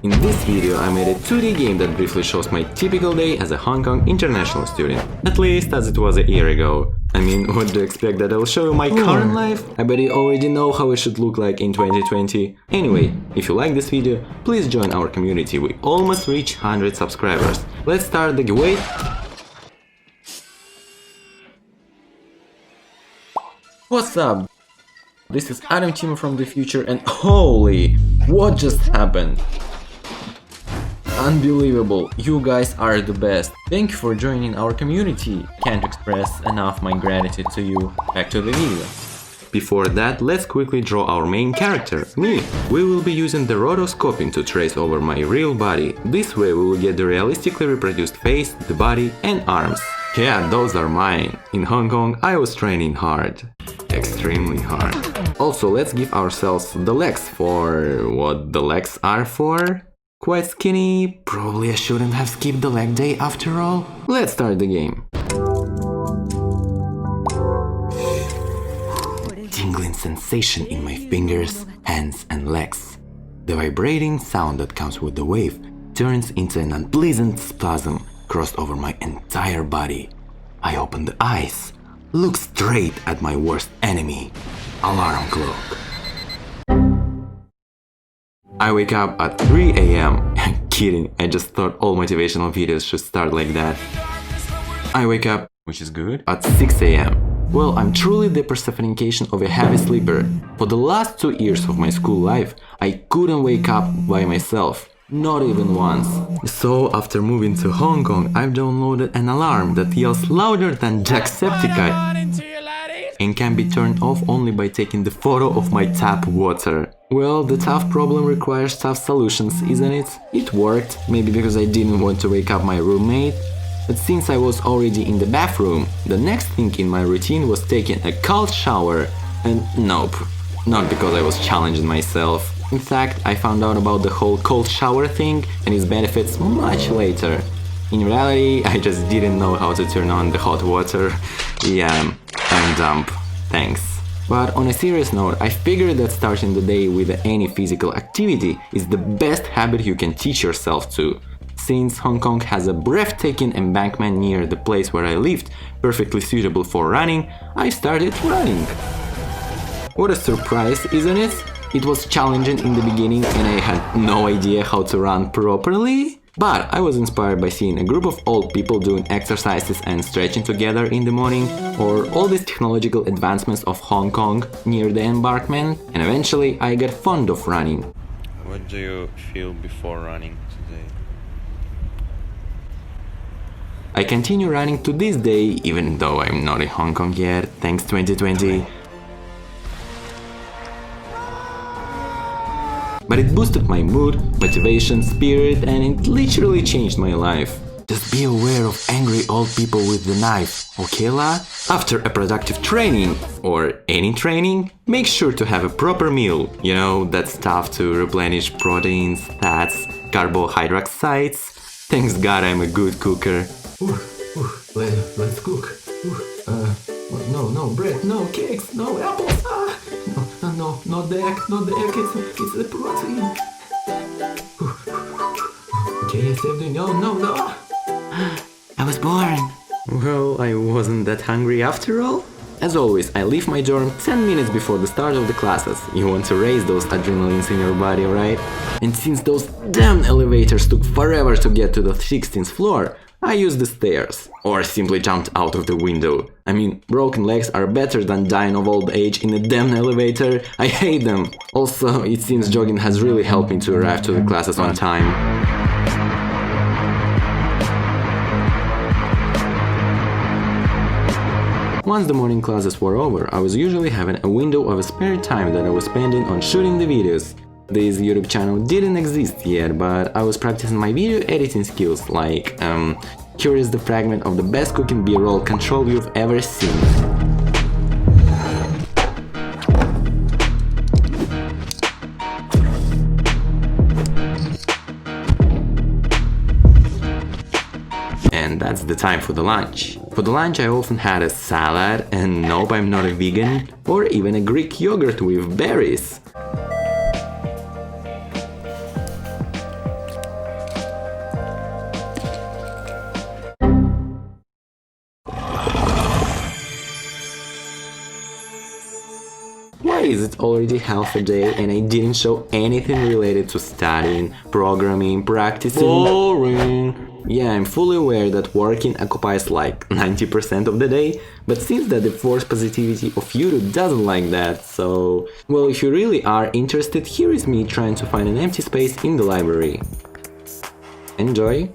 In this video I made a 2D game that briefly shows my typical day as a Hong Kong international student, at least as it was a year ago. I mean, what do you expect that I'll show you my current life? I bet you already know how it should look like in 2020. Anyway, if you like this video, please join our community. We almost reached 100 subscribers. Let's start the giveaway. What's up? This is AtymTima from the future, and holy, what just happened? Unbelievable, you guys are the best. Thank you for joining our community. Can't express enough my gratitude to you. Back to the video. Before that, let's quickly draw our main character, me. We will be using the rotoscoping to trace over my real body. This way we will get the realistically reproduced face, the body and arms. Yeah, those are mine. In Hong Kong, I was training hard. Extremely hard. Also, let's give ourselves the legs for what the legs are for. Quite skinny, probably I shouldn't have skipped the leg day after all. Let's start the game. Tingling sensation in my fingers, hands and legs. The vibrating sound that comes with the wave turns into an unpleasant spasm crossed over my entire body. I open the eyes, look straight at my worst enemy, alarm clock. I wake up at 3 AM. I'm kidding, I just thought all motivational videos should start like that. I wake up, which is good, at 6 AM. Well, I'm truly the personification of a heavy sleeper. For the last 2 years of my school life, I couldn't wake up by myself. Not even once. So after moving to Hong Kong, I've downloaded an alarm that yells louder than Jacksepticeye and can be turned off only by taking the photo of my tap water. Well, the tough problem requires tough solutions, isn't it? It worked, maybe because I didn't want to wake up my roommate. But since I was already in the bathroom, the next thing in my routine was taking a cold shower. And nope, not because I was challenging myself. In fact, I found out about the whole cold shower thing and its benefits much later. In reality, I just didn't know how to turn on the hot water. Yeah, I'm dumb. Thanks. But on a serious note, I figured that starting the day with any physical activity is the best habit you can teach yourself to. Since Hong Kong has a breathtaking embankment near the place where I lived, perfectly suitable for running, I started running. What a surprise, isn't it? It was challenging in the beginning and I had no idea how to run properly. But I was inspired by seeing a group of old people doing exercises and stretching together in the morning, or all these technological advancements of Hong Kong near the embankment, and eventually I got fond of running. What do you feel before running today? I continue running to this day, even though I'm not in Hong Kong yet, thanks 2020. But it boosted my mood, motivation, spirit, and it literally changed my life. Just be aware of angry old people with the knife, okay la? After a productive training, or any training, make sure to have a proper meal. You know, that stuff to replenish proteins, fats, carbohydrates. Thanks God I'm a good cooker. Let's cook. No bread, no cakes, no apples. No, not the egg, it's the protein. Okay, I saved it. No. I was born. Well, I wasn't that hungry after all. As always, I leave my dorm 10 minutes before the start of the classes. You want to raise those adrenalines in your body, right? And since those damn elevators took forever to get to the 16th floor, I used the stairs, or simply jumped out of the window. I mean, broken legs are better than dying of old age in a damn elevator. I hate them. Also, it seems jogging has really helped me to arrive to the classes on time. Once the morning classes were over, I was usually having a window of spare time that I was spending on shooting the videos. This YouTube channel didn't exist yet, but I was practicing my video editing skills, like, here is the fragment of the best cooking B-roll control you've ever seen. And that's the time for the lunch. For the lunch I often had a salad, and nope, I'm not a vegan, or even a Greek yogurt with berries. Guys, it's already half a day and I didn't show anything related to studying, programming, practicing. Boring! Yeah, I'm fully aware that working occupies like 90% of the day, but seems that the forced positivity of YouTube doesn't like that, so... Well, if you really are interested, here is me trying to find an empty space in the library. Enjoy!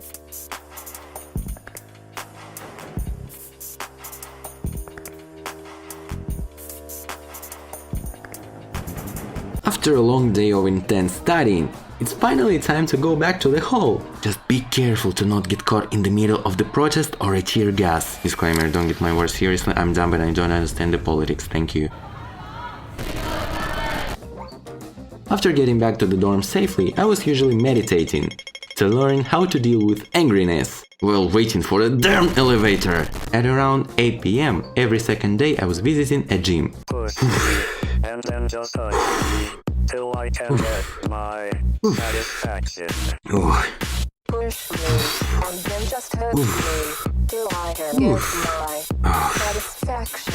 After a long day of intense studying, it's finally time to go back to the hall. Just be careful to not get caught in the middle of the protest or a tear gas. Disclaimer, don't get my words seriously, I'm dumb and I don't understand the politics, thank you. After getting back to the dorm safely, I was usually meditating to learn how to deal with angriness while waiting for the damn elevator. At around 8 PM, every second day I was visiting a gym. And then just till I can get my satisfaction. Push me, and then just hurt me till I can get my satisfaction.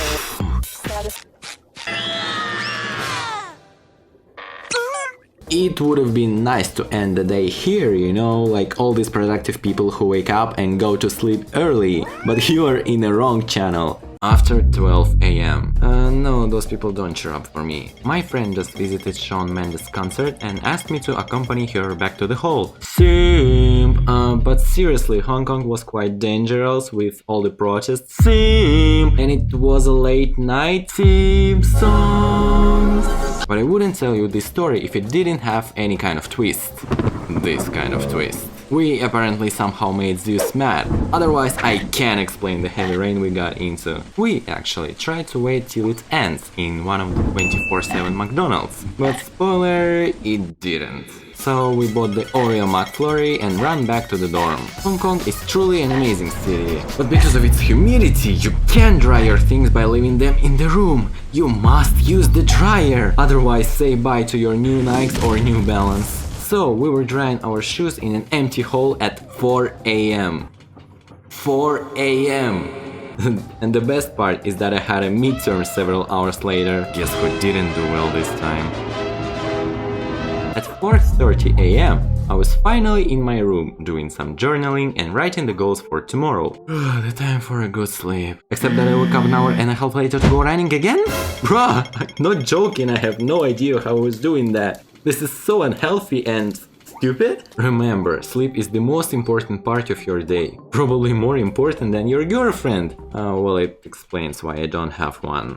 It would have been nice to end the day here, you know, like all these productive people who wake up and go to sleep early, but you are in the wrong channel. After 12 AM. No, those people don't cheer up for me. My friend just visited Shawn Mendes' concert and asked me to accompany her back to the hall. Simp! But seriously, Hong Kong was quite dangerous with all the protests. Simp! And it was a late night. Simp songs! But I wouldn't tell you this story if it didn't have any kind of twist. This kind of twist. We apparently somehow made Zeus mad, otherwise I can't explain the heavy rain we got into. We actually tried to wait till it ends in one of the 24/7 McDonald's, but spoiler, it didn't. So we bought the Oreo McFlurry and ran back to the dorm. Hong Kong is truly an amazing city, but because of its humidity, you can't dry your things by leaving them in the room. You must use the dryer, otherwise say bye to your new Nikes or New Balance. So we were drying our shoes in an empty hall at 4 AM. 4 AM! And the best part is that I had a midterm several hours later. Guess who didn't do well this time? At 4:30 AM, I was finally in my room doing some journaling and writing the goals for tomorrow. The time for a good sleep. Except that I woke up an hour and a half later to go running again? Bruh, I'm not joking, I have no idea how I was doing that. This is so unhealthy and stupid. Remember, sleep is the most important part of your day. Probably more important than your girlfriend. Well, it explains why I don't have one.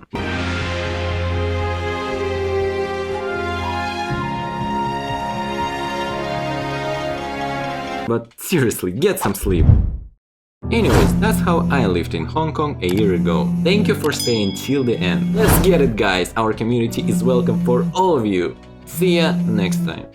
But seriously, get some sleep. Anyways, that's how I lived in Hong Kong a year ago. Thank you for staying till the end. Let's get it, guys. Our community is welcome for all of you. See ya next time.